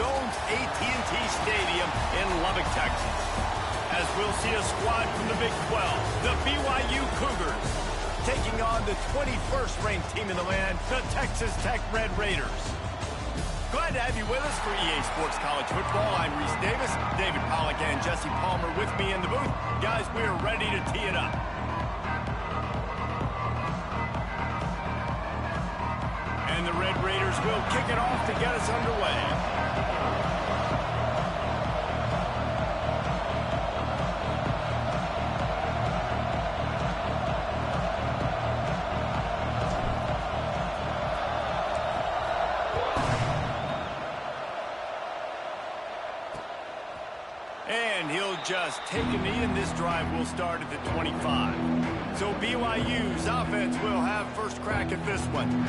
Jones AT&T Stadium in Lubbock, Texas, as we'll see a squad from the Big 12, the BYU Cougars, taking on the 21st ranked team in the land, the Texas Tech Red Raiders. Glad to have you with us for EA Sports College Football. I'm Reese Davis, David Pollack and Jesse Palmer with me in the booth. Guys, we are ready to tee it up. And the Red Raiders will kick it off to get us underway. And he'll just take a knee, and this drive will start at the 25. So BYU's offense will have first crack at this one.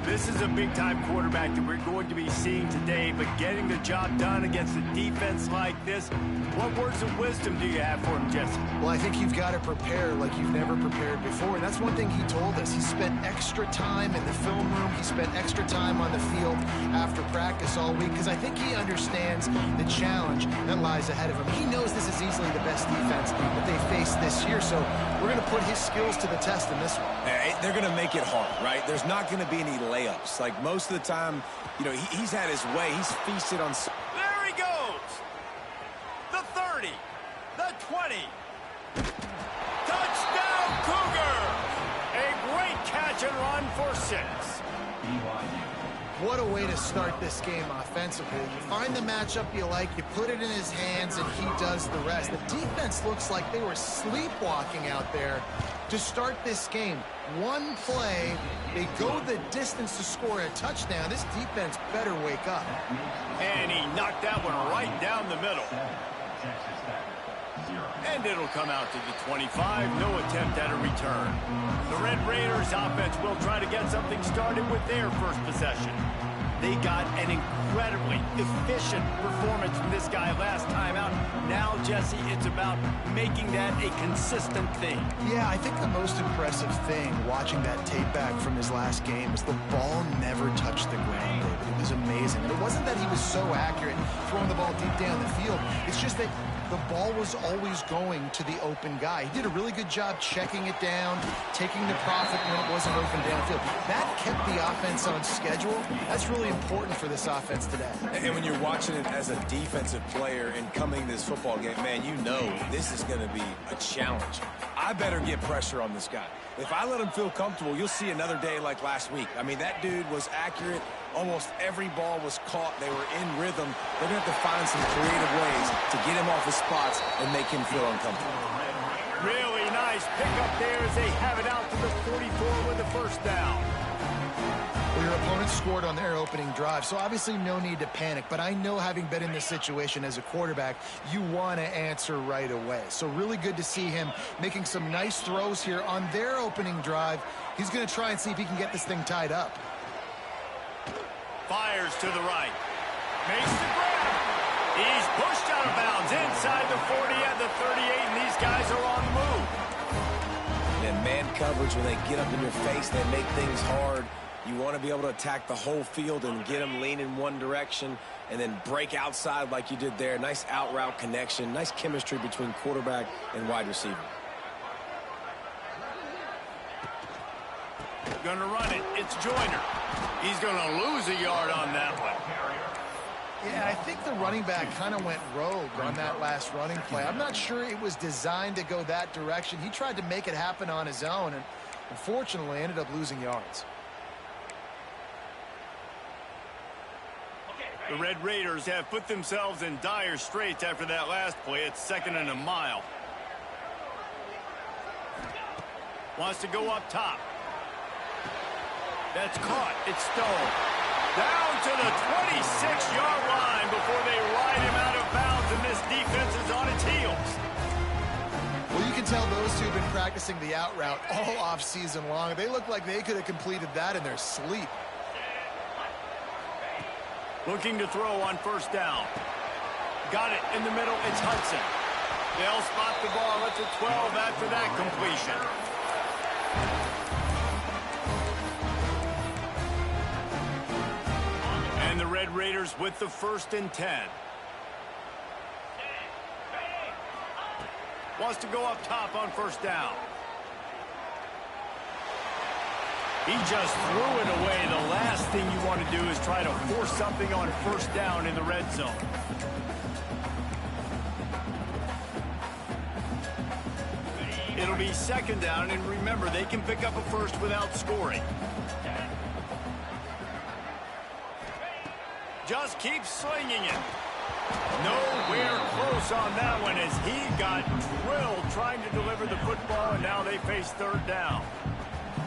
This is a big-time quarterback that we're going to be seeing today, but getting the job done against a defense like this, what words of wisdom do you have for him, Jesse? Well, I think you've got to prepare like you've never prepared before, and that's one thing he told us. He spent extra time in the film room. He spent extra time on the field after practice all week, because I think he understands the challenge that lies ahead of him. He knows this is easily the best defense that they face this year, so we're going to put his skills to the test in this one. They're going to make it hard, right? There's not going to be any layups. Like most of the time, you know, he's had his way. He's feasted on... There he goes! The 30, the 20. Touchdown, Cougar! A great catch and run for 6. What a way to start this game offensively. You find the matchup you like, you put it in his hands, and he does the rest. The defense looks like they were sleepwalking out there to start this game. One play, they go the distance to score a touchdown. This defense better wake up. And he knocked that one right down the middle. And it'll come out to the 25. No attempt at a return. The Red Raiders offense will try to get something started with their first possession. They got an incredibly efficient performance from this guy last time out. Now, Jesse, it's about making that a consistent thing. Yeah, I think the most impressive thing watching that tape back from his last game is the ball never touched the ground, David. It was amazing. And it wasn't that he was so accurate throwing the ball deep down the field. It's just that the ball was always going to the open guy. He did a really good job checking it down, taking the profit when it wasn't open downfield. That kept the offense on schedule. That's really important for this offense today. And when you're watching it as a defensive player and coming this football game, man, you know this is going to be a challenge. I better get pressure on this guy. If I let him feel comfortable, you'll see another day like last week. I mean, that dude was accurate. Almost every ball was caught. They were in rhythm. They're going to have to find some creative ways to get him off his spots and make him feel uncomfortable. Really nice pickup there as they have it out to the 44 with the first down. Well, your opponent scored on their opening drive, so obviously no need to panic. But I know, having been in this situation as a quarterback, you want to answer right away. So really good to see him making some nice throws here on their opening drive. He's going to try and see if he can get this thing tied up. Fires to the right. Makes the grab. He's pushed out of bounds inside the 40 at the 38, and these guys are on the move. And man coverage, when they get up in your face, they make things hard. You want to be able to attack the whole field and get them lean in one direction and then break outside like you did there. Nice out route connection, nice chemistry between quarterback and wide receiver. Going to run it. It's Joyner. He's going to lose a yard on that one. Yeah, I think the running back kind of went rogue on that last running play. I'm not sure it was designed to go that direction. He tried to make it happen on his own and unfortunately ended up losing yards. The Red Raiders have put themselves in dire straits after that last play. It's 2nd and a mile. Wants to go up top. That's caught. It's Stone. Down to the 26-yard line before they ride him out of bounds, and this defense is on its heels. Well, you can tell those two have been practicing the out route all off-season long. They look like they could have completed that in their sleep. Looking to throw on first down. Got it in the middle. It's Hudson. They'll spot the ball at the 12 after that completion. And And the Red Raiders with the 1st and 10. Wants to go up top on 1st down. He just threw it away. The last thing you want to do is try to force something on 1st down in the red zone. It'll be 2nd down, and remember, they can pick up a 1st without scoring. Just keep slinging it. Nowhere close on that one as he got drilled trying to deliver the football, and now they face 3rd down.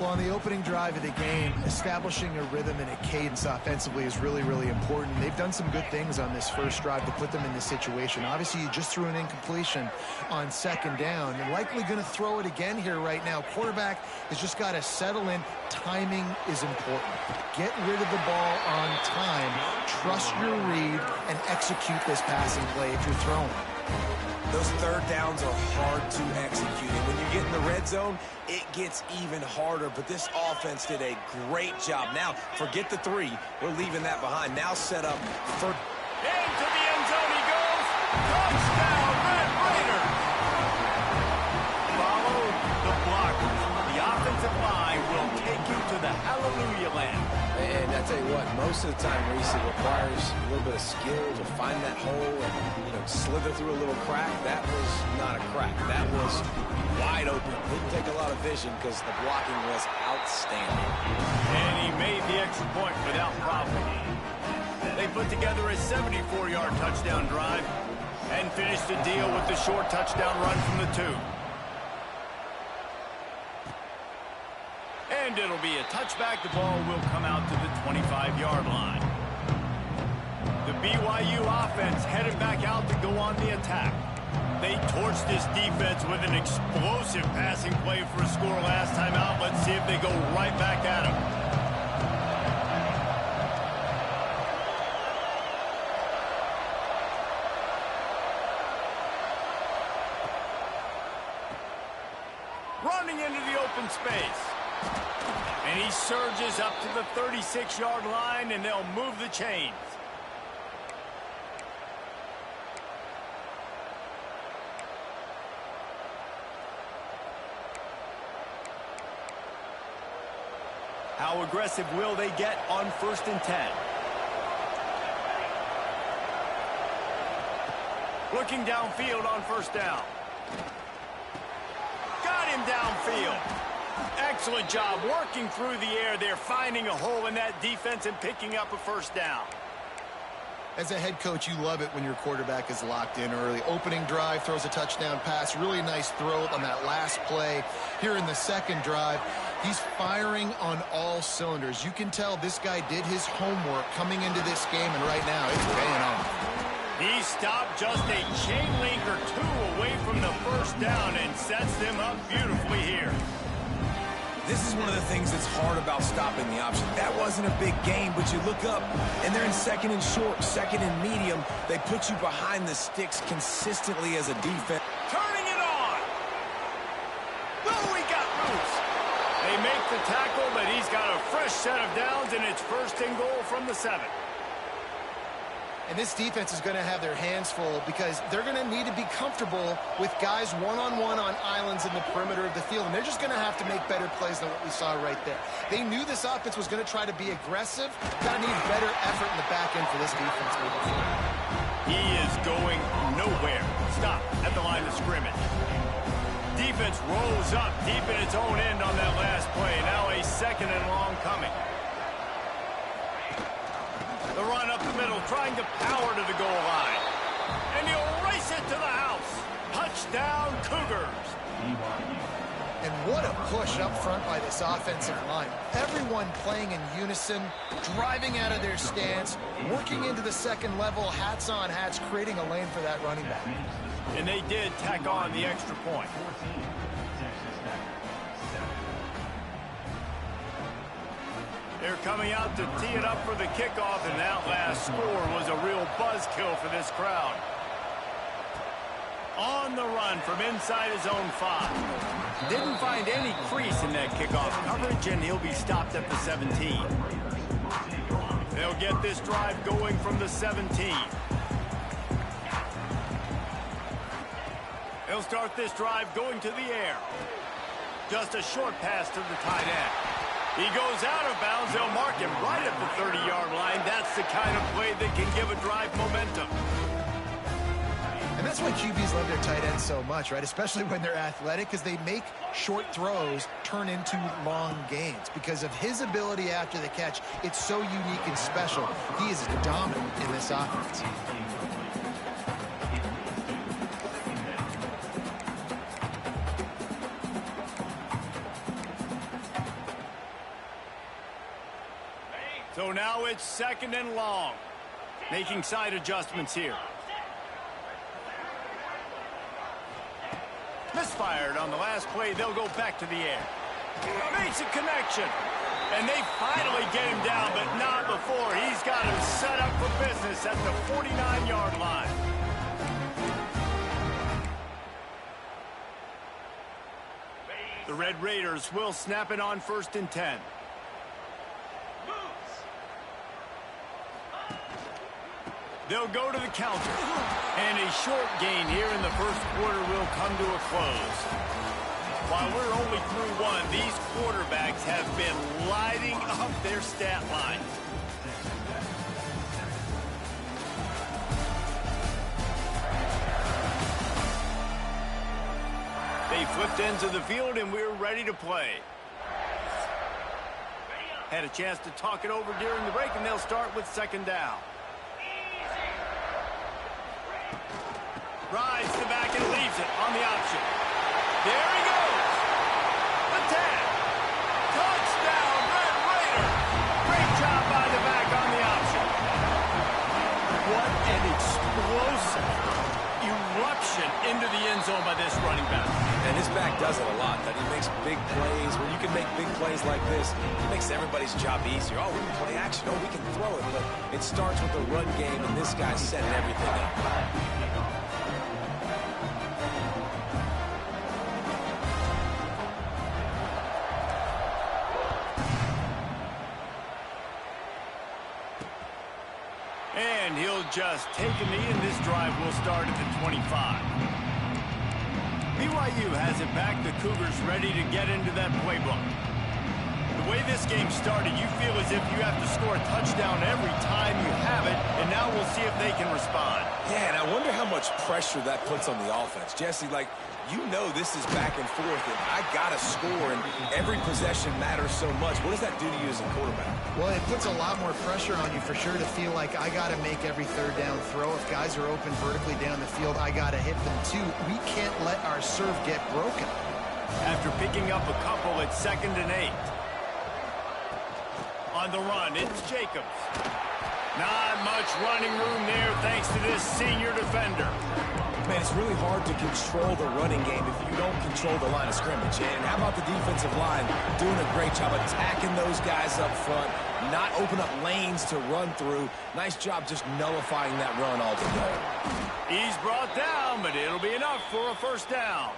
Well, on the opening drive of the game, establishing a rhythm and a cadence offensively is really, really important. They've done some good things on this 1st drive to put them in this situation. Obviously, you just threw an incompletion on 2nd down. You're likely going to throw it again here right now. Quarterback has just got to settle in. Timing is important. Get rid of the ball on time. Trust your read and execute this passing play if you're throwing. Those 3rd downs are hard to execute. And when you get in the red zone, it gets even harder. But this offense did a great job. Now, forget the 3. We're leaving that behind. Now set up for... Into the end zone he goes. Touchdown, Red Raiders. Follow the blockers. The offensive line will take you to the hallelujah land. And I tell you what, most of the time, Reese, it requires a little bit of skill to find that hole and, slither through a little crack. That was not a crack. That was wide open. Didn't take a lot of vision because the blocking was outstanding. And he made the extra point without problem. They put together a 74-yard touchdown drive and finished the deal with the short touchdown run from the 2. And it'll be a touchback. The ball will come out to the 25-yard line. The BYU offense headed back out to go on the attack. They torched this defense with an explosive passing play for a score last time out. Let's see if they go right back at him. Running into the open space. And he surges up to the 36-yard line, and they'll move the chains. How aggressive will they get on 1st and 10? Looking downfield on 1st down. Got him downfield. Excellent job working through the air there, finding a hole in that defense and picking up a 1st down. As a head coach, you love it when your quarterback is locked in early. Opening drive, throws a touchdown pass. Really nice throw on that last play. Here in the 2nd drive, he's firing on all cylinders. You can tell this guy did his homework coming into this game, and right now it's paying off. He stopped just a chain link or 2 away from the 1st down and sets them up beautifully here. This is one of the things that's hard about stopping the option. That wasn't a big gain, but you look up, and they're in 2nd and short, 2nd and medium. They put you behind the sticks consistently as a defense. Turning it on. Oh, he got loose. They make the tackle, but he's got a fresh set of downs, and it's 1st and goal from the 7. And this defense is going to have their hands full because they're going to need to be comfortable with guys one-on-one on islands in the perimeter of the field. And they're just going to have to make better plays than what we saw right there. They knew this offense was going to try to be aggressive. Got to need better effort in the back end for this defense moving forward. He is going nowhere. Stop at the line of scrimmage. Defense rolls up deep in its own end on that last play. Now a 2nd and long coming. The run up the middle, trying to power to the goal line. And he'll race it to the house. Touchdown, Cougars. And what a push up front by this offensive line. Everyone playing in unison, driving out of their stance, working into the 2nd level, hats on hats, creating a lane for that running back. And they did tack on the extra point. They're coming out to tee it up for the kickoff, and that last score was a real buzzkill for this crowd. On the run from inside his own 5. Didn't find any crease in that kickoff coverage, and he'll be stopped at the 17. They'll get this drive going from the 17. They'll start this drive going to the air. Just a short pass to the tight end. He goes out of bounds. They'll mark him right at the 30-yard line. That's the kind of play that can give a drive momentum. And that's why QBs love their tight ends so much, right? Especially when they're athletic, because they make short throws turn into long gains. Because of his ability after the catch, it's so unique and special. He is dominant in this offense. So now it's 2nd and long. Making side adjustments here. Misfired on the last play. They'll go back to the air. Makes a connection. And they finally get him down, but not before. He's got him set up for business at the 49-yard line. The Red Raiders will snap it on 1st and 10. They'll go to the counter. And a short gain here in the first quarter will come to a close. While we're only through one, these quarterbacks have been lighting up their stat line. They flipped into the field, and we're ready to play. Had a chance to talk it over during the break, and they'll start with 2nd down. Rides the back and leaves it on the option. There he goes. The tag. Touchdown, Red Raider. Great job by the back on the option. What an explosive eruption into the end zone by this running back. And his back does it a lot. That he makes big plays. When you can make big plays like this, it makes everybody's job easier. Oh, we can play action. Oh, we can throw it. But it starts with the run game, and this guy's setting everything up. And he'll just take a knee, and this drive will start at the 25. BYU has it back. The Cougars ready to get into that playbook. The way this game started, you feel as if you have to score a touchdown every time you have it, and now we'll see if they can respond. Yeah, and I wonder how much pressure that puts on the offense. Jesse, like, you know this is back and forth, and I got to score, and every possession matters so much. What does that do to you as a quarterback? Well, it puts a lot more pressure on you for sure to feel like I got to make every 3rd down throw. If guys are open vertically down the field, I got to hit them too. We can't let our serve get broken. After picking up a couple at 2nd and 8. On the run, it's Jacobs. Not much running room there thanks to this senior defender. Man, it's really hard to control the running game if you don't control the line of scrimmage. And how about the defensive line doing a great job attacking those guys up front, not open up lanes to run through. Nice job just nullifying that run altogether. He's brought down, but it'll be enough for a 1st down.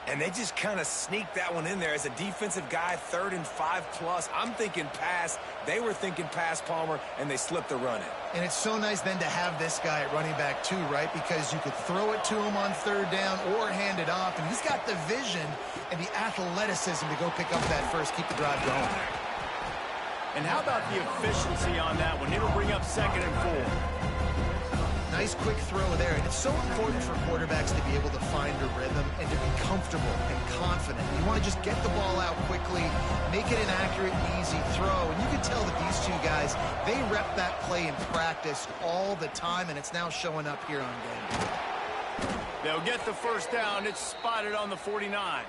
And they just kind of sneaked that one in there as a defensive guy, 3rd and 5+. I'm thinking pass. They were thinking pass, Palmer, and they slipped the run in. And it's so nice then to have this guy at running back too, right? Because you could throw it to him on 3rd down or hand it off. And he's got the vision and the athleticism to go pick up that first, keep the drive going. And how about the efficiency on that one? It'll bring up 2nd and 4. Nice quick throw there, and it's so important for quarterbacks to be able to find a rhythm and to be comfortable and confident. You want to just get the ball out quickly, make it an accurate and easy throw, and you can tell that these two guys, they rep that play in practice all the time, and it's now showing up here on game day. They'll get the 1st down. It's spotted on the 49.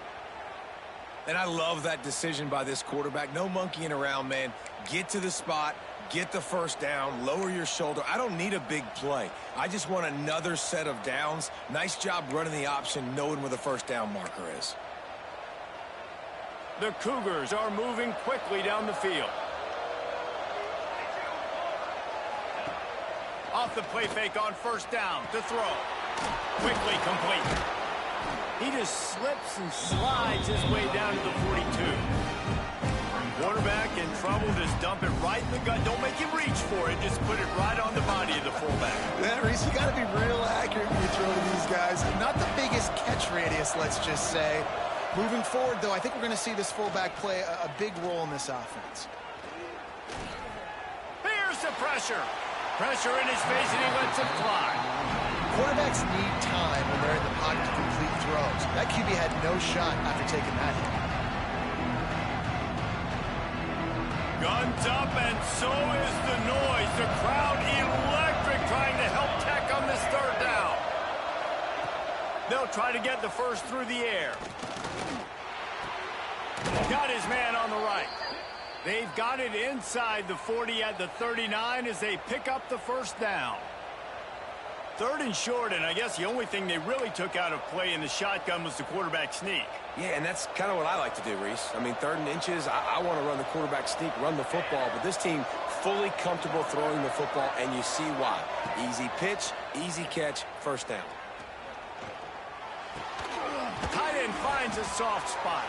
And I love that decision by this quarterback. No monkeying around, man. Get to the spot. Get the 1st down, lower your shoulder. I don't need a big play. I just want another set of downs. Nice job running the option, knowing where the 1st down marker is. The Cougars are moving quickly down the field. Off the play fake on 1st down to throw. Quickly complete. He just slips and slides his way down to the 42. Quarterback in trouble, just dump it right in the gut. Don't make him reach for it. Just put it right on the body of the fullback. Yeah, Reese, you got to be real accurate when you throw to these guys. Not the biggest catch radius, let's just say. Moving forward, though, I think we're going to see this fullback play a big role in this offense. Here's the pressure. Pressure in his face, and he lets it fly. Quarterbacks need time when they're in the pocket to complete throws. That QB had no shot after taking that hit. Guns up, and so is the noise. The crowd electric, trying to help Tech on this third down. They'll try to get the first through the air. Got his man on the right. They've got it inside the 40 at the 39 as they pick up the first down. Third and short, and I guess the only thing they really took out of play in the shotgun was the quarterback sneak. Yeah, and that's kind of what I like to do, Reese. I mean, 3rd and inches, I want to run the quarterback sneak, run the football, but this team fully comfortable throwing the football, and you see why. Easy pitch, easy catch, first down. Tight end finds a soft spot.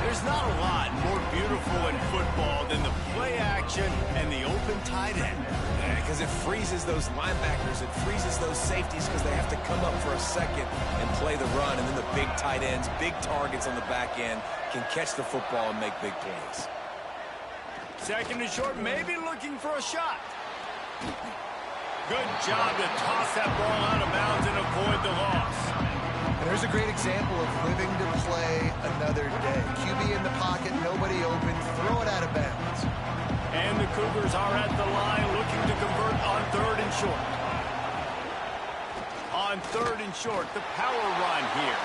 There's not a lot more beautiful in football than the play action and the open tight end. Yeah, because it freezes those linebackers. It freezes those safeties because they have to come up for a second and play the run. And then the big tight ends, big targets on the back end can catch the football and make big plays. Second and short, maybe looking for a shot. Good job to toss that ball out of bounds and avoid the loss. And there's a great example of living to play another day. QB in the pocket, nobody open, throw it out of bounds. And the Cougars are at the line looking to convert on 3rd and short. On 3rd and short, the power run here.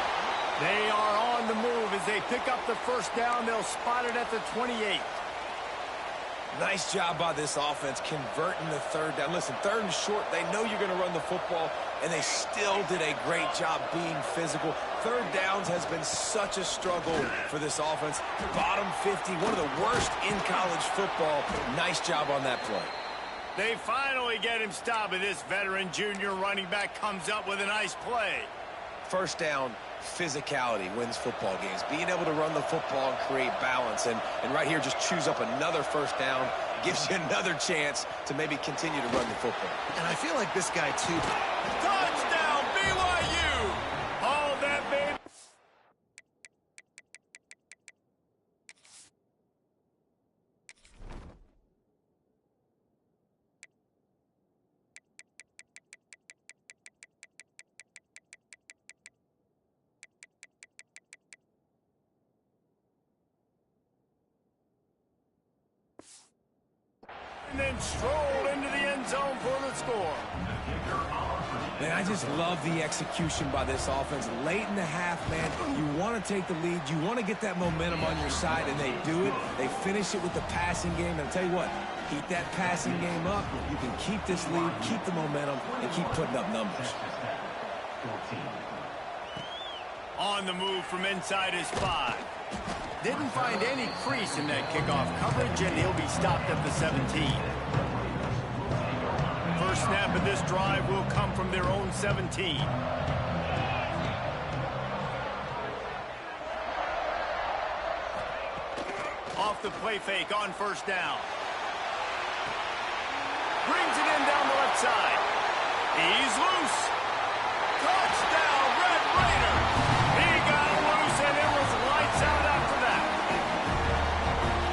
They are on the move as they pick up the first down. They'll spot it at the 28. Nice job by this offense converting the 3rd down. Listen, 3rd and short, they know you're going to run the football, and they still did a great job being physical. 3rd downs has been such a struggle for this offense. Bottom 50, one of the worst in college football. Nice job on that play. They finally get him stopped, and this veteran junior running back comes up with a nice play. First down, physicality wins football games. Being able to run the football and create balance. And right here, just choose up another first down. Gives you another chance to maybe continue to run the football. And I feel like this guy, too. Touchdown, BYU! All that, baby. And then stroll into the end zone for the score. Man, I just love the execution by this offense. Late in the half, man, you want to take the lead. You want to get that momentum on your side, and they do it. They finish it with the passing game. And I'll tell you what, keep that passing game up. You can keep this lead, keep the momentum, and keep putting up numbers. On the move from inside his 5. Didn't find any crease in that kickoff coverage, and he'll be stopped at the 17. First snap of this drive will come from their own 17. Off the play fake on first down. Brings it in down the left side. He's loose. Touchdown, Red Raider. He got loose, and it was lights out after that.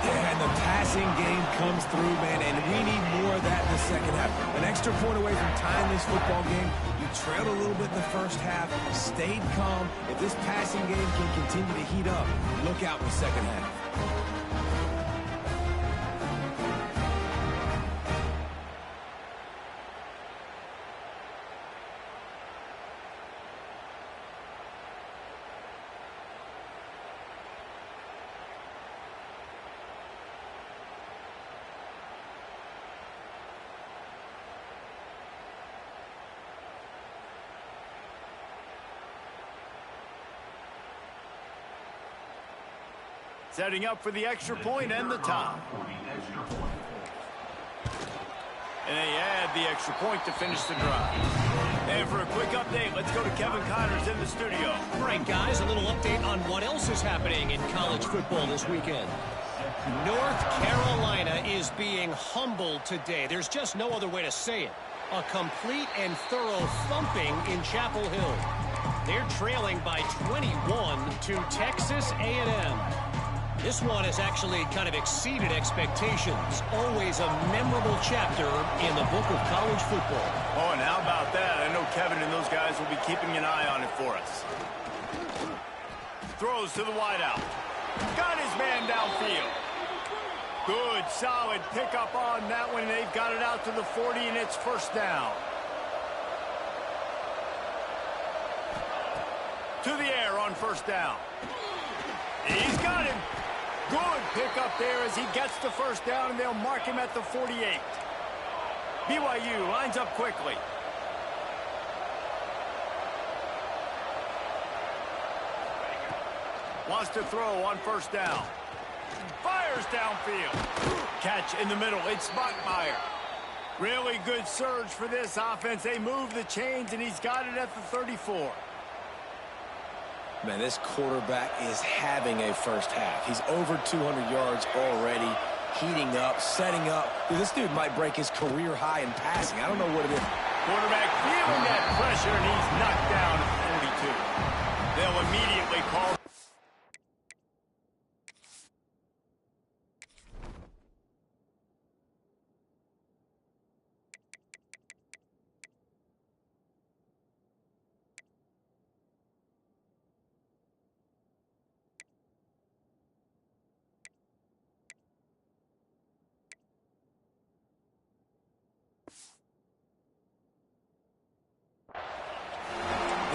Yeah, and the passing game comes through, man, and we need more of that in the second half. An extra point away from tying this football game. You trailed a little bit in the first half, stayed calm. If this passing game can continue to heat up, look out in the second half. Setting up for the extra point and the tie. And they add the extra point to finish the drive. And for a quick update, let's go to Kevin Connors in the studio. All right, guys, a little update on what else is happening in college football this weekend. North Carolina is being humbled today. There's just no other way to say it. A complete and thorough thumping in Chapel Hill. They're trailing by 21 to Texas A&M. This one has actually kind of exceeded expectations. Always a memorable chapter in the book of college football. Oh, and how about that? I know Kevin and those guys will be keeping an eye on it for us. Throws to the wideout. Got his man downfield. Good, solid pickup on that one. They've got it out to the 40, and it's first down. To the air on first down. He's got him. Good pickup there as he gets the first down, and they'll mark him at the 48. BYU lines up quickly. Wants to throw on first down. Fires downfield. Catch in the middle. It's Bachmeier. Really good surge for this offense. They move the chains, and he's got it at the 34. Man, this quarterback is having a first half. He's over 200 yards already, heating up, setting up. Dude, this dude might break his career high in passing. I don't know what it is. Quarterback feeling that pressure, and he's knocked down at 42. They'll immediately call.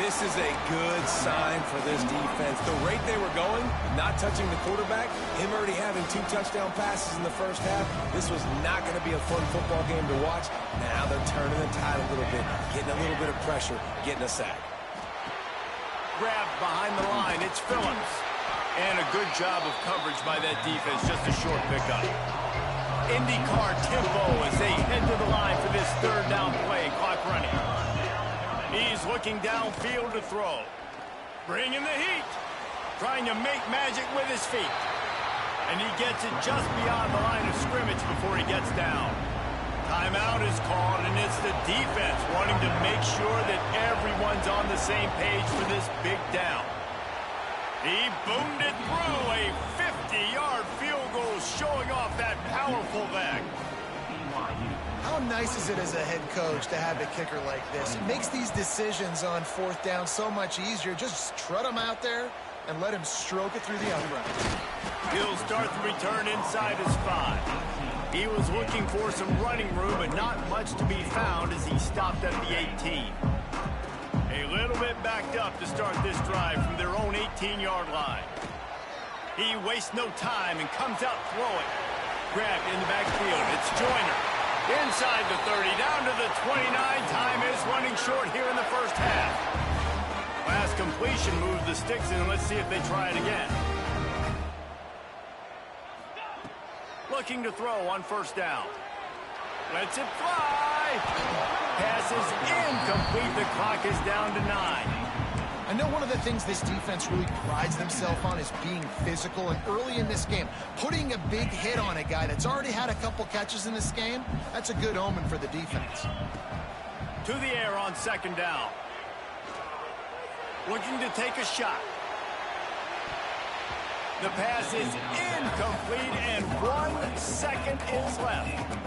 This is a good sign for this defense. The rate they were going, not touching the quarterback, him already having 2 touchdown passes in the first half, this was not going to be a fun football game to watch. Now they're turning the tide a little bit, getting a little bit of pressure, getting a sack. Grabbed behind the line, it's Phillips. And a good job of coverage by that defense, just a short pickup. IndyCar tempo as they head to the line for this third down play, clock running. He's looking downfield to throw. Bringing the heat. Trying to make magic with his feet. And he gets it just beyond the line of scrimmage before he gets down. Timeout is called, and it's the defense wanting to make sure that everyone's on the same page for this big down. He boomed it through a 50-yard field goal, showing off that powerful back. How nice is it as a head coach to have a kicker like this? It makes these decisions on fourth down so much easier. Just trot him out there and let him stroke it through the uprights. He'll start the return inside his 5. He was looking for some running room, but not much to be found as he stopped at the 18. A little bit backed up to start this drive from their own 18-yard line. He wastes no time and comes out throwing. Grabbed in the backfield. It's Joyner. Inside the 30, down to the 29. Time is running short here in the first half. Last completion moves the sticks in. Let's see if they try it again. Looking to throw on first down. Lets it fly. Pass is incomplete. The clock is down to 9. I know one of the things this defense really prides themselves on is being physical, and early in this game, putting a big hit on a guy that's already had a couple catches in this game, that's a good omen for the defense. To the air on second down. Looking to take a shot. The pass is incomplete, and 1 second is left.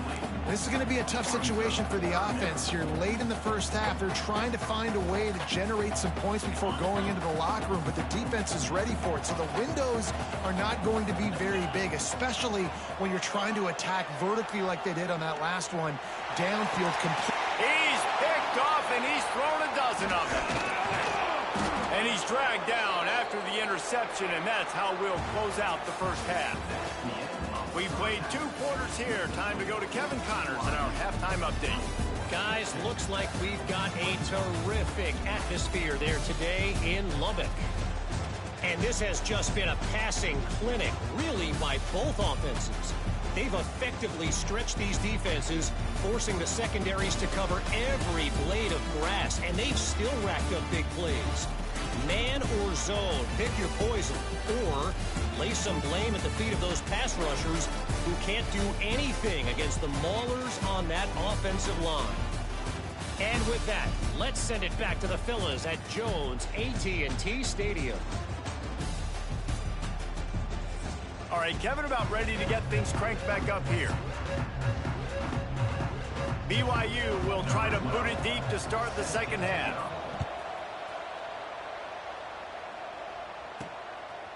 This is going to be a tough situation for the offense here. Late in the first half, they're trying to find a way to generate some points before going into the locker room, but the defense is ready for it. So the windows are not going to be very big, especially when you're trying to attack vertically like they did on that last one. Downfield complete. He's picked off, and he's thrown a dozen of them. And he's dragged down after the interception, and that's how we'll close out the first half. We played 2 quarters here. Time to go to Kevin Connors in our halftime update. Guys, looks like we've got a terrific atmosphere there today in Lubbock. And this has just been a passing clinic, really, by both offenses. They've effectively stretched these defenses, forcing the secondaries to cover every blade of grass, and they've still racked up big plays. Man or zone, pick your poison. Or lay some blame at the feet of those pass rushers who can't do anything against the maulers on that offensive line. And with that, let's send it back to the fellas at Jones AT&T Stadium. All right, Kevin about ready to get things cranked back up here. BYU will try to boot it deep to start the second half.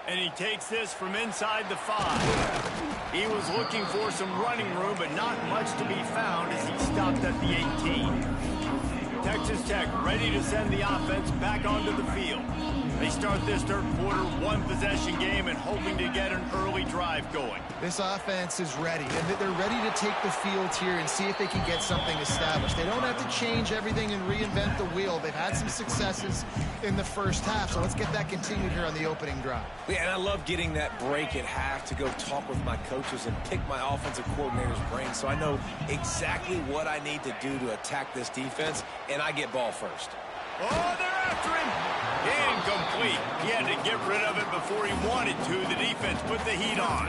And he takes this from inside the 5. He was looking for some running room, but not much to be found as he stopped at the 18. Texas Tech ready to send the offense back onto the field. They start this third quarter, one-possession game, and hoping to get an early drive going. This offense is ready, and they're ready to take the field here and see if they can get something established. They don't have to change everything and reinvent the wheel. They've had some successes in the first half, so let's get that continued here on the opening drive. Yeah, and I love getting that break at half to go talk with my coaches and pick my offensive coordinator's brain so I know exactly what I need to do to attack this defense, and I get ball first. Oh, they're after him. Incomplete. He had to get rid of it before he wanted to. The defense put the heat on.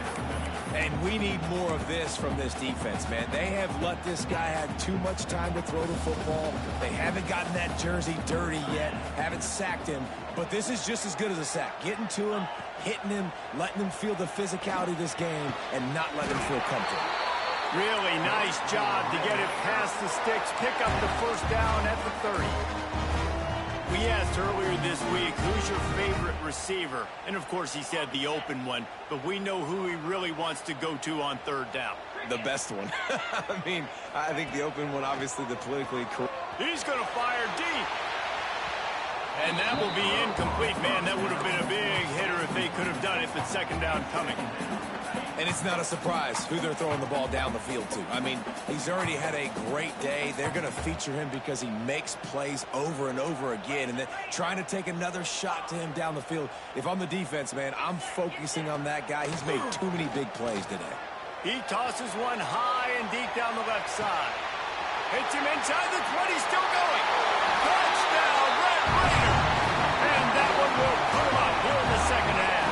And we need more of this from this defense, man. They have let this guy have too much time to throw the football. They haven't gotten that jersey dirty yet, haven't sacked him. But this is just as good as a sack. Getting to him, hitting him, letting him feel the physicality of this game, and not letting him feel comfortable. Really nice job to get it past the sticks, pick up the first down at the 30. We asked earlier this week, who's your favorite receiver? And, of course, he said the open one, but we know who he really wants to go to on third down. The best one. I mean, I think the open one, obviously, the politically correct. He's going to fire deep. And that will be incomplete. Man, that would have been a big hitter if they could have done it, but second down coming. And it's not a surprise who they're throwing the ball down the field to. I mean, he's already had a great day. They're going to feature him because he makes plays over and over again. And then trying to take another shot to him down the field. If I'm the defense, man, I'm focusing on that guy. He's made too many big plays today. He tosses one high and deep down the left side. Hits him inside the 20, still going. Touchdown, Red Raider. And that one will put him up here in the second half.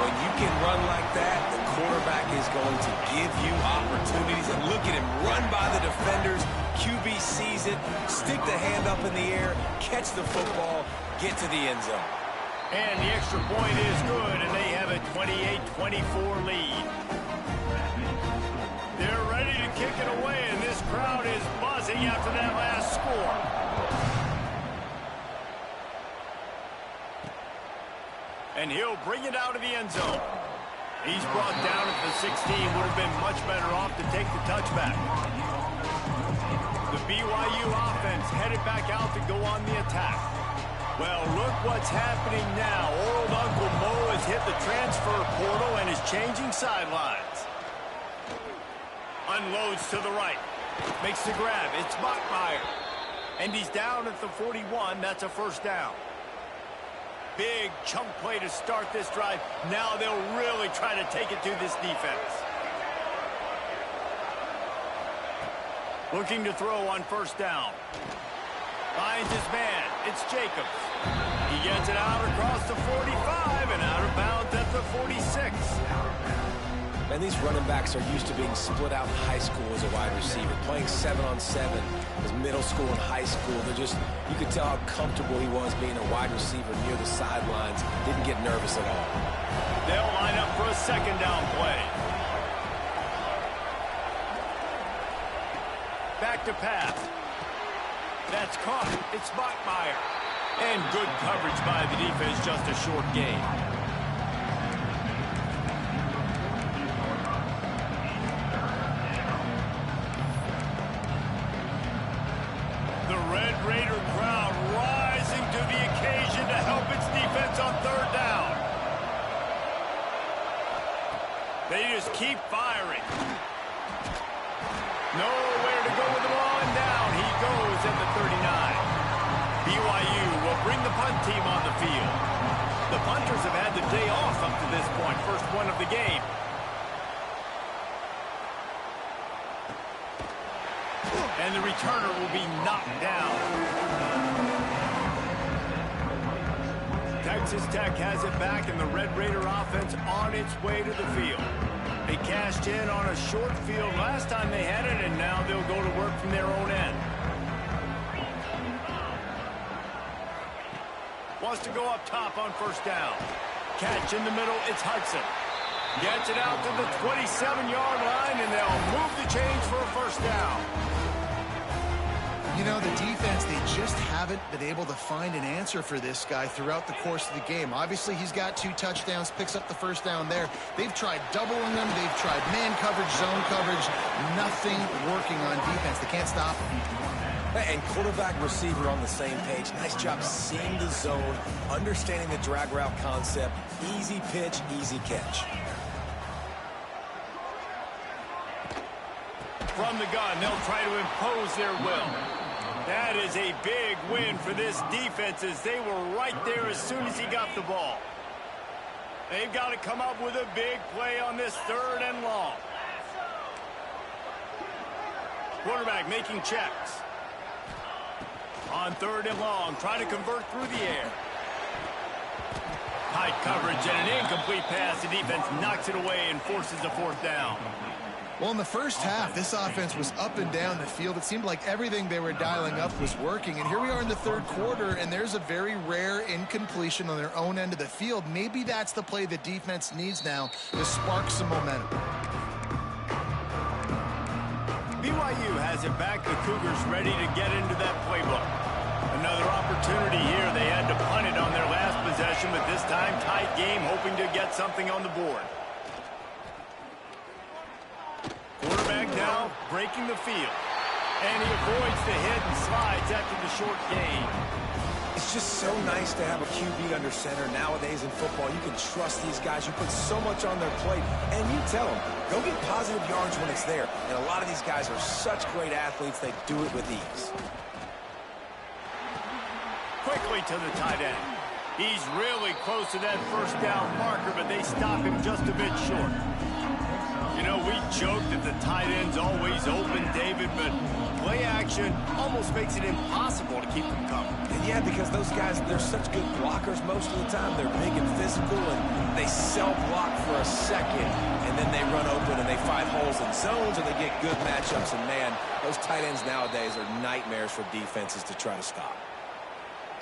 When you can run like that, the quarterback is going to give you opportunities. And look at him run by the defenders. QB sees it, stick the hand up in the air, catch the football, get to the end zone. And the extra point is good, and they have a 28-24 lead. They're ready to kick it away, and this crowd is buzzing after that last score. And he'll bring it out of the end zone. He's brought down at the 16. Would have been much better off to take the touchback. The BYU offense headed back out to go on the attack. Well, look what's happening now. Old Uncle Mo has hit the transfer portal and is changing sidelines. Unloads to the right. Makes the grab. It's Bachmeier. And he's down at the 41. That's a first down. Big chunk play to start this drive. Now they'll really try to take it to this defense. Looking to throw on first down. Finds his man. It's Jacobs. He gets it out across the 45 and out of bounds at the 46. And these running backs are used to being split out in high school as a wide receiver, playing 7-on-7 as middle school and high school. They're just, you could tell how comfortable he was being a wide receiver near the sidelines. Didn't get nervous at all. They'll line up for a second down play. Back to pass. That's caught. It's Bachmeier. And good coverage by the defense, just a short gain. The Red Raider crowd rising to the occasion to help its defense on third down. They just keep firing. Nowhere to go with the ball, and down he goes at the 39. BYU will bring the punt team on the field. The punters have had the day off up to this point, first one of the game. And the returner will be knocked down. Texas Tech has it back, and the Red Raider offense on its way to the field. They cashed in on a short field last time they had it, and now they'll go to work from their own end. Wants to go up top on first down. Catch in the middle, it's Hudson. Gets it out to the 27-yard line, and they'll move the chains for a first down. You know, the defense, they just haven't been able to find an answer for this guy throughout the course of the game. Obviously, he's got 2 touchdowns, picks up the first down there. They've tried doubling him. They've tried man coverage, zone coverage. Nothing working on defense. They can't stop him. And quarterback receiver on the same page. Nice job seeing the zone, understanding the drag route concept. Easy pitch, easy catch. From the gun, they'll try to impose their will. That is a big win for this defense, as they were right there as soon as he got the ball. They've got to come up with a big play on this 3rd and long. Quarterback making checks. On 3rd and long, trying to convert through the air. Tight coverage and an incomplete pass. The defense knocks it away and forces a 4th down. Well, in the first half, this offense was up and down the field. It seemed like everything they were dialing up was working. And here we are in the 3rd quarter, and there's a very rare incompletion on their own end of the field. Maybe that's the play the defense needs now to spark some momentum. BYU has it back. The Cougars ready to get into that playbook. Another opportunity here. They had to punt it on their last possession, but this time tight game, hoping to get something on the board. Quarterback now breaking the field. And he avoids the hit and slides after the short gain. It's just so nice to have a QB under center. Nowadays in football, you can trust these guys. You put so much on their plate, and you tell them, go get positive yards when it's there. And a lot of these guys are such great athletes, they do it with ease. Quickly to the tight end. He's really close to that first down marker, but they stop him just a bit short. You know, we joke that the tight end's always open, David, but play action almost makes it impossible to keep them coming. And yeah, because those guys, they're such good blockers most of the time. They're big and physical, and they self-block for a second, and then they run open and they find holes in zones, and they get good matchups. And, man, those tight ends nowadays are nightmares for defenses to try to stop.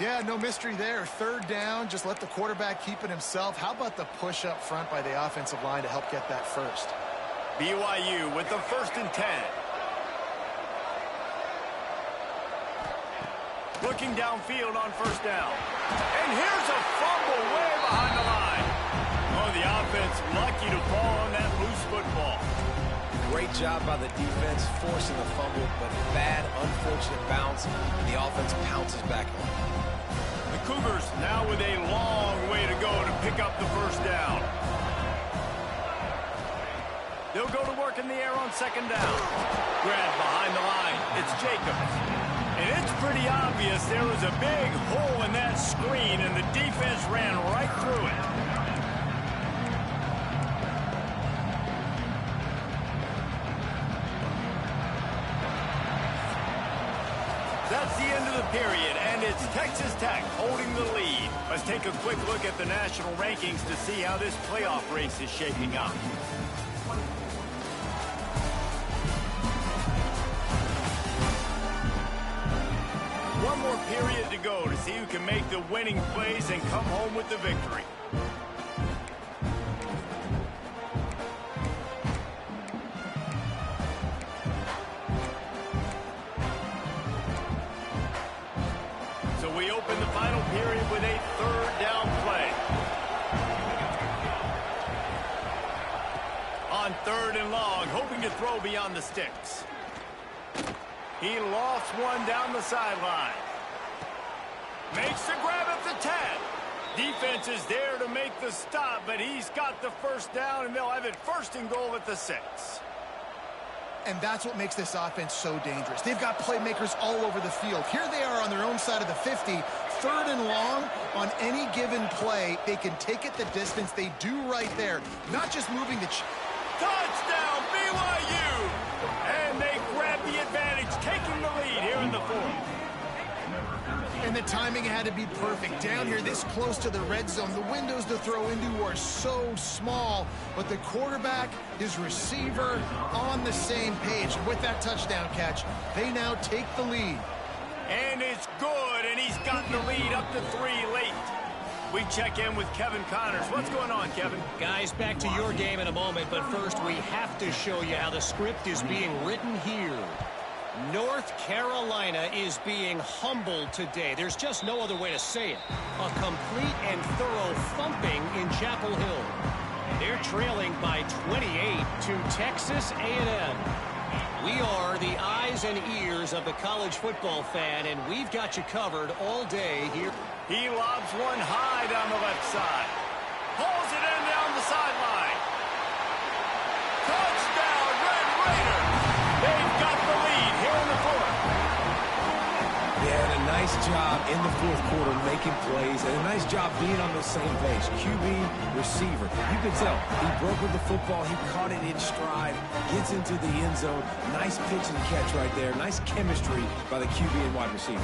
Yeah, no mystery there. 3rd down, just let the quarterback keep it himself. How about the push up front by the offensive line to help get that first? BYU with the 1st and 10. Looking downfield on first down. And here's a fumble way behind the line. Oh, the offense lucky to fall on that loose football. Great job by the defense forcing a fumble, but bad, unfortunate bounce, and the offense pounces back on it. The Cougars now with a long way to go to pick up the first down. They'll go to work in the air on 2nd down. Grab behind the line. It's Jacobs. And it's pretty obvious there was a big hole in that screen, and the defense ran right through it. That's the end of the period, and it's Texas Tech holding the lead. Let's take a quick look at the national rankings to see how this playoff race is shaping up. One more period to go to see who can make the winning plays and come home with the victory. So we open the final period with a 3rd down play. On 3rd and long, hoping to throw beyond the sticks. He lost one down the sideline. Makes the grab at the 10. Defense is there to make the stop, but he's got the first down, and they'll have it 1st and goal at the 6. And that's what makes this offense so dangerous. They've got playmakers all over the field. Here they are on their own side of the 50. 3rd and long, on any given play, they can take it the distance. They do right there. Not just moving the... Touchdown, BYU! And they grab the advantage, taking the lead here in the 4th. And the timing had to be perfect. Down here, this close to the red zone, the windows to throw into are so small, but the quarterback, his receiver, on the same page. And with that touchdown catch, they now take the lead. And it's good, and he's gotten the lead up to 3 late. We check in with Kevin Connors. What's going on, Kevin? Guys, back to your game in a moment, but first we have to show you how the script is being written here. North Carolina is being humbled today. There's just no other way to say it. A complete and thorough thumping in Chapel Hill. They're trailing by 28 to Texas A&M. We are the eyes and ears of the college football fan, and we've got you covered all day here. He lobs one high down the left side. Pulls it in down the sideline. Touchdown, Red Raiders! They've got the lead here in the fourth. Yeah, and a nice job in the fourth quarter making plays, and a nice job being on the same page. QB, receiver. You can tell he broke with the football. He caught it in stride, gets into the end zone. Nice pitch and catch right there. Nice chemistry by the QB and wide receiver.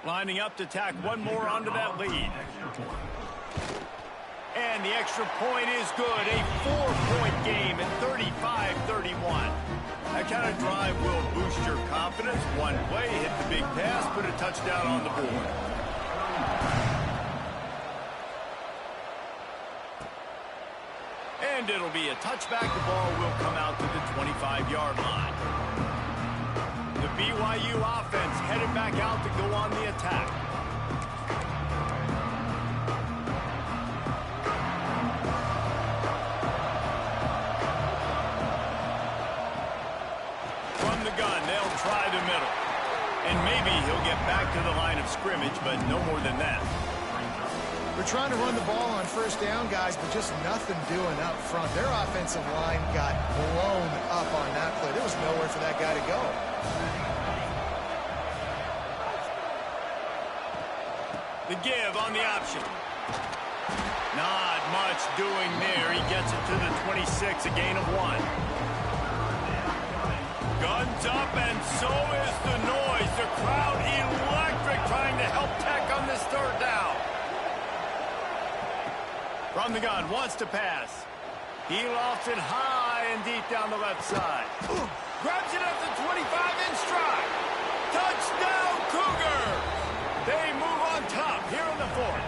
Lining up to tack one more onto that lead. And the extra point is good. A 4-point game at 35-31. That kind of drive will boost your confidence. One play, hit the big pass, put a touchdown on the board. And it'll be a touchback. The ball will come out to the 25-yard line. The BYU offense headed back out to go on the attack. From the gun, they'll try the middle. And maybe he'll get back to the line of scrimmage, but no more than that. We're trying to run the ball on first down, guys, but just nothing doing up front. Their offensive line got blown up on that play. There was nowhere for that guy to go. The give on the option. Not much doing there. He gets it to the 26, a gain of 1. Guns up, and so is the noise. The crowd electric, trying to help Tech on this third down. From the gun, wants to pass. He lofts it high and deep down the left side. Grabs it at the 25 in stride. Touchdown, Cougars! They move on top here in the fourth.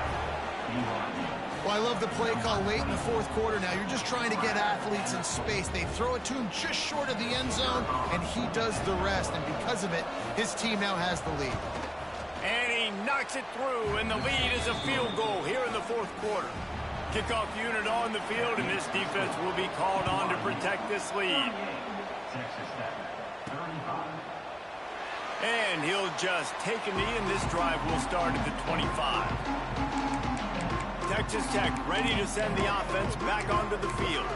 Well, I love the play call late in the fourth quarter now. You're just trying to get athletes in space. They throw it to him just short of the end zone, and he does the rest. And because of it, his team now has the lead. And he knocks it through, and the lead is a field goal here in the fourth quarter. Kickoff unit on the field, and this defense will be called on to protect this lead. And he'll just take a knee, and this drive will start at the 25. Texas Tech ready to send the offense back onto the field.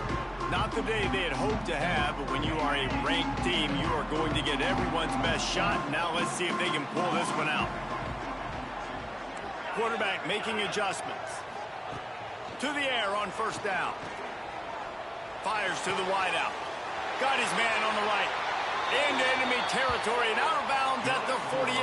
Not the day they had hoped to have, but when you are a ranked team, you are going to get everyone's best shot. Now let's see if they can pull this one out. Quarterback making adjustments. To the air on first down. Fires to the wideout. Got his man on the right. Into enemy territory and out of bounds at the 48.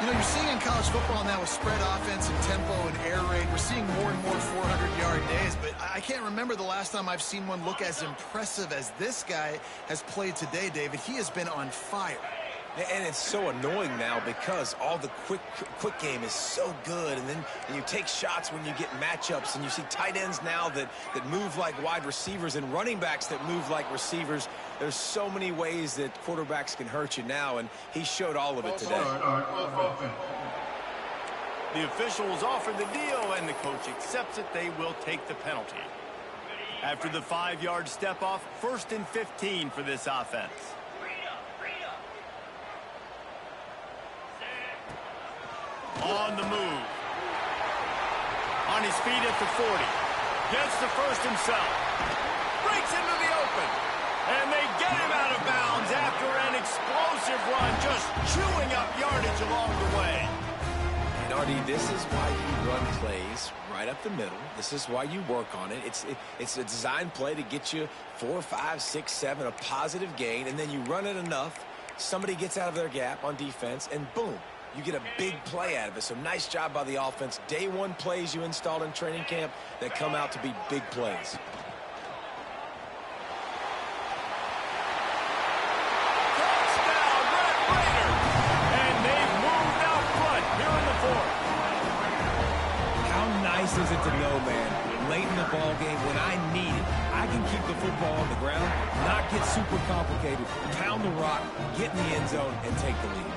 You know, you're seeing in college football now with spread offense and tempo and air raid, we're seeing more and more 400-yard days, but I can't remember the last time I've seen one look as impressive as this guy has played today, David. He has been on fire. And it's so annoying now because all the quick game is so good, and then you take shots when you get matchups, and you see tight ends now that move like wide receivers and running backs that move like receivers. There's so many ways that quarterbacks can hurt you now, and he showed all of it today. The officials offer the deal, and the coach accepts it. They will take the penalty. After the 5-yard step off, 1st and 15 for this offense. On the move. On his feet at the 40. Gets the first himself. breaks into the open. And they get him out of bounds after an explosive run, just chewing up yardage along the way. And, RD, this is why you run plays right up the middle. This is why you work on it. It's a design play to get you 4, 5, 6, 7, a positive gain, and then you run it enough, somebody gets out of their gap on defense, and boom, you get a big play out of it. So nice job by the offense. Day one plays you installed in training camp that come out to be big plays. Touchdown, Red Raiders! And they've moved out front here in the fourth. How nice is it to know, man, late in the ball game when I need it, I can keep the football on the ground, not get super complicated, pound the rock, get in the end zone, and take the lead.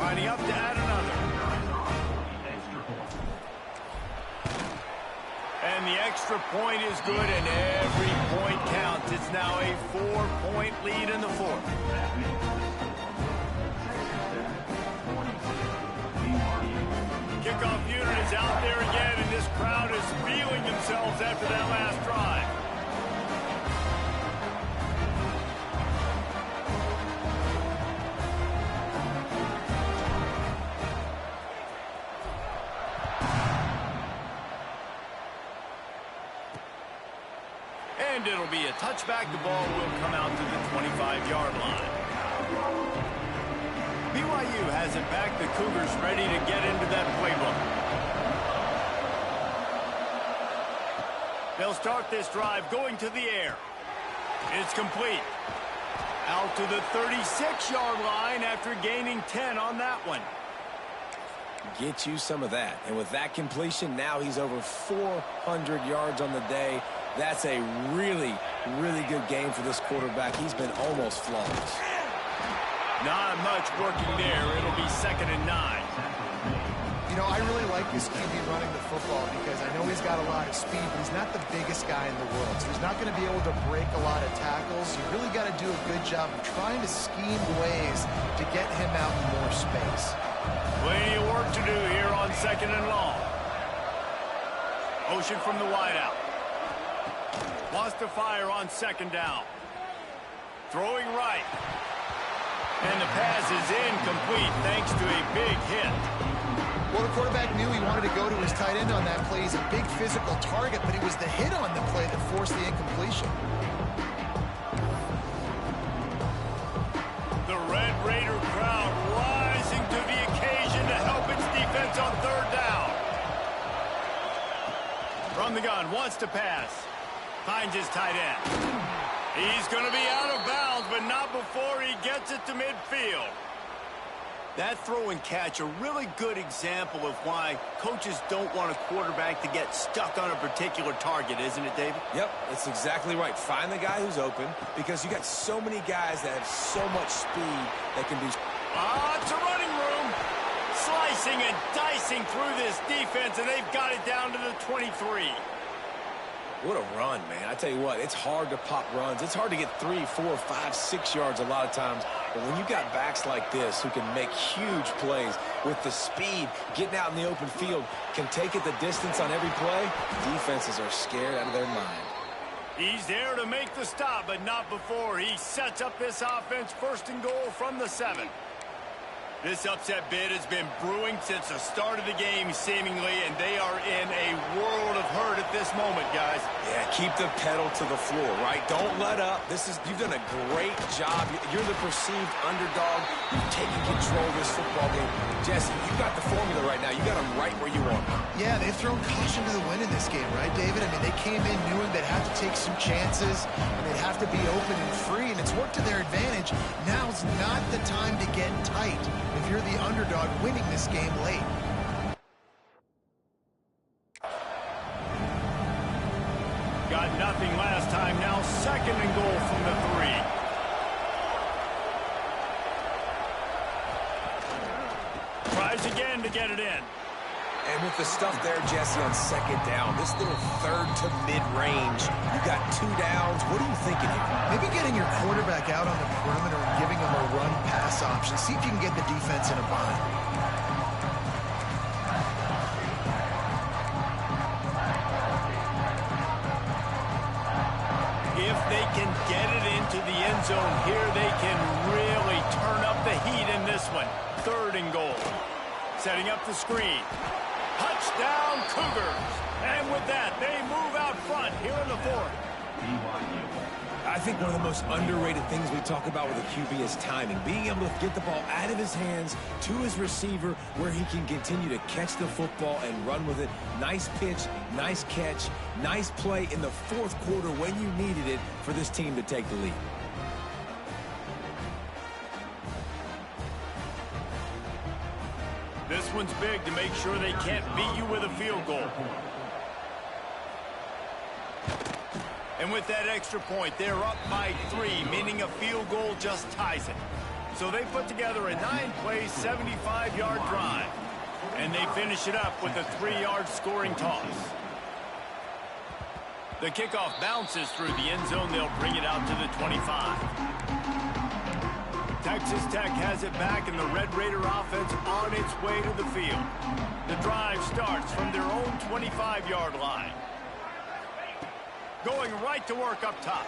Lining up to add another. And the extra point is good, and every point counts. It's now a 4-point lead in the fourth. Kickoff unit is out there again, and this crowd is feeling themselves after that last drive. And it'll be a touchback. The ball will come out to the 25-yard line. BYU has it back. The Cougars ready to get into that playbook. They'll start this drive going to the air. It's complete. Out to the 36-yard line after gaining 10 on that one. Get you some of that. And with that completion, now he's over 400 yards on the day. That's a really, really good game for this quarterback. He's been almost flawless. Not much working there. It'll be 2nd and 9. You know, I really like this QB running the football because I know he's got a lot of speed, but he's not the biggest guy in the world. So he's not going to be able to break a lot of tackles. You really got to do a good job of trying to scheme ways to get him out in more space. Plenty of work to do here on 2nd and long. Motion from the wideout. Wants to fire on 2nd down. Throwing right. And the pass is incomplete thanks to a big hit. Well, the quarterback knew he wanted to go to his tight end on that play. He's a big physical target, but it was the hit on the play that forced the incompletion. The Red Raider crowd rising to the occasion to help its defense on 3rd down. From the gun, wants to pass. Finds his tight end. He's going to be out of bounds, but not before he gets it to midfield. That throw and catch, a really good example of why coaches don't want a quarterback to get stuck on a particular target, isn't it, David? Yep, it's exactly right. Find the guy who's open because you got so many guys that have so much speed that can do. It's a running room. Slicing and dicing through this defense, and they've got it down to the 23. What a run, man. I tell you what, it's hard to pop runs. It's hard to get 3, 4, 5, 6 yards a lot of times. But when you got backs like this who can make huge plays with the speed, getting out in the open field, can take it the distance on every play, defenses are scared out of their mind. He's there to make the stop, but not before he sets up this offense 1st and goal from the 7. This upset bid has been brewing since the start of the game, seemingly, and they are in a world of hurt at this moment, guys. Yeah, keep the pedal to the floor, right? Don't let up. You've done a great job. You're the perceived underdog. You've taken control of this football game. Jesse, you got the formula right now. You got them right where you want them. Yeah, they've thrown caution to the wind in this game, right, David? I mean, they came in knowing they'd have to take some chances, and they'd have to be open and free, and it's worked to their advantage. Now's not the time to get tight if you're the underdog winning this game late. Got nothing last time. Now 2nd and goal from the 3. Tries again to get it in. And with the stuff there, Jesse, on 2nd down, this little 3rd to mid-range, you got 2 downs. What are you thinking here? Maybe getting your quarterback out on the perimeter and giving him a run-pass option. See if you can get the defense in a bind. into the end zone here, they can really turn up the heat in this one. 3rd and goal. Setting up the screen. Touchdown, Cougars. And with that, they move out front here in the 4th. I think one of the most underrated things we talk about with a QB is timing. Being able to get the ball out of his hands to his receiver where he can continue to catch the football and run with it. Nice pitch, nice catch, nice play in the 4th quarter when you needed it for this team to take the lead. This one's big to make sure they can't beat you with a field goal. And with that extra point, they're up by 3, meaning a field goal just ties it. So they put together a 9-play, 75-yard drive. And they finish it up with a 3-yard scoring toss. The kickoff bounces through the end zone. They'll bring it out to the 25. Texas Tech has it back, and the Red Raider offense on its way to the field. The drive starts from their own 25-yard line. Going right to work up top.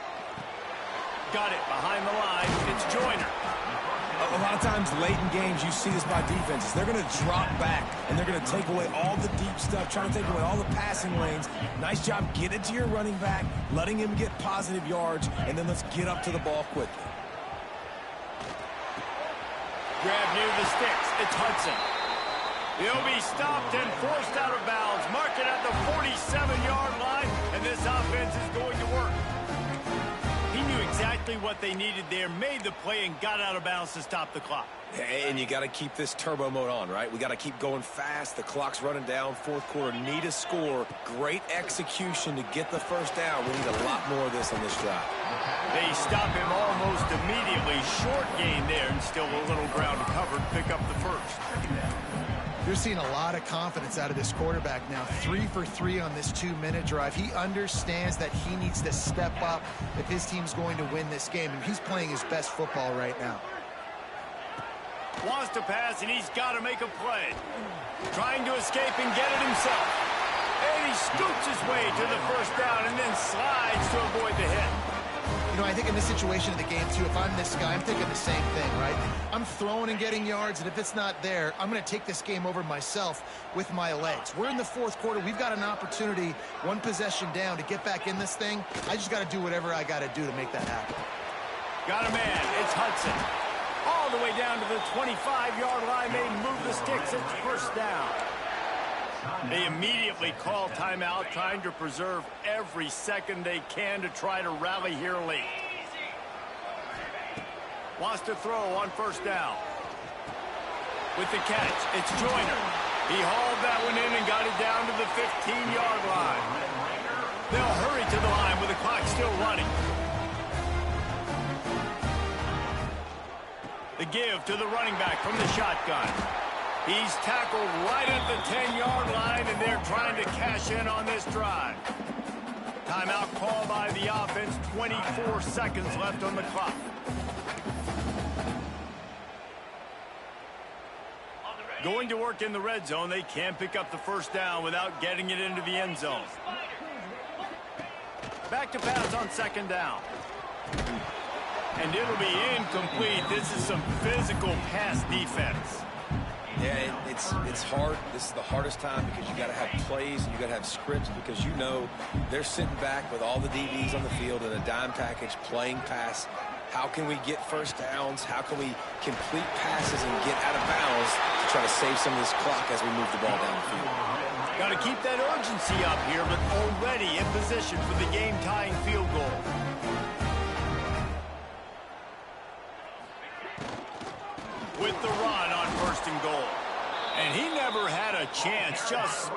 Got it behind the line. It's Joyner. A lot of times late in games, you see this by defenses. They're going to drop back, and they're going to take away all the deep stuff, trying to take away all the passing lanes. Nice job getting it to your running back, letting him get positive yards, and then let's get up to the ball quickly. Grab near the sticks. It's Hudson. He'll be stopped and forced out of bounds. Mark it at the 47-yard line, and this offense is going to work. He knew exactly what they needed there, made the play, and got out of bounds to stop the clock. And you got to keep this turbo mode on, right? We got to keep going fast. The clock's running down. 4th quarter, need a score. Great execution to get the 1st down. We need a lot more of this on this drive. They stop him almost immediately. Short gain there, and still a little ground covered. Pick up the 1st. You're seeing a lot of confidence out of this quarterback now. 3 for 3 on this 2-minute drive. He understands that he needs to step up if his team's going to win this game, and he's playing his best football right now. Wants to pass, and he's got to make a play. Trying to escape and get it himself. And he scoots his way to the 1st down and then slides to avoid the hit. You know, I think in this situation of the game, too, if I'm this guy, I'm thinking the same thing, right? I'm throwing and getting yards, and if it's not there, I'm going to take this game over myself with my legs. We're in the 4th quarter. We've got an opportunity, 1 possession down, to get back in this thing. I just got to do whatever I got to do to make that happen. Got a man. It's Hudson. All the way down to the 25-yard line. They move the sticks. It's 1st down. They immediately call timeout, trying to preserve every second they can to try to rally here late. Wants to throw on 1st down. With the catch, it's Joyner. He hauled that one in and got it down to the 15-yard line. They'll hurry to the line with the clock still running. The give to the running back from the shotgun. He's tackled right at the 10-yard line, and they're trying to cash in on this drive. Timeout call by the offense. 24 seconds left on the clock. Going to work in the red zone. They can't pick up the 1st down without getting it into the end zone. Back to pass on 2nd down. And it'll be incomplete. This is some physical pass defense. Yeah, it's hard. This is the hardest time because you got to have plays and you got to have scripts because you know they're sitting back with all the DBs on the field in a dime package playing pass. How can we get 1st downs? How can we complete passes and get out of bounds to try to save some of this clock as we move the ball down the field? Got to keep that urgency up here, but already in position for the game-tying field goal. With the run on 1st and goal. And he never had a chance, just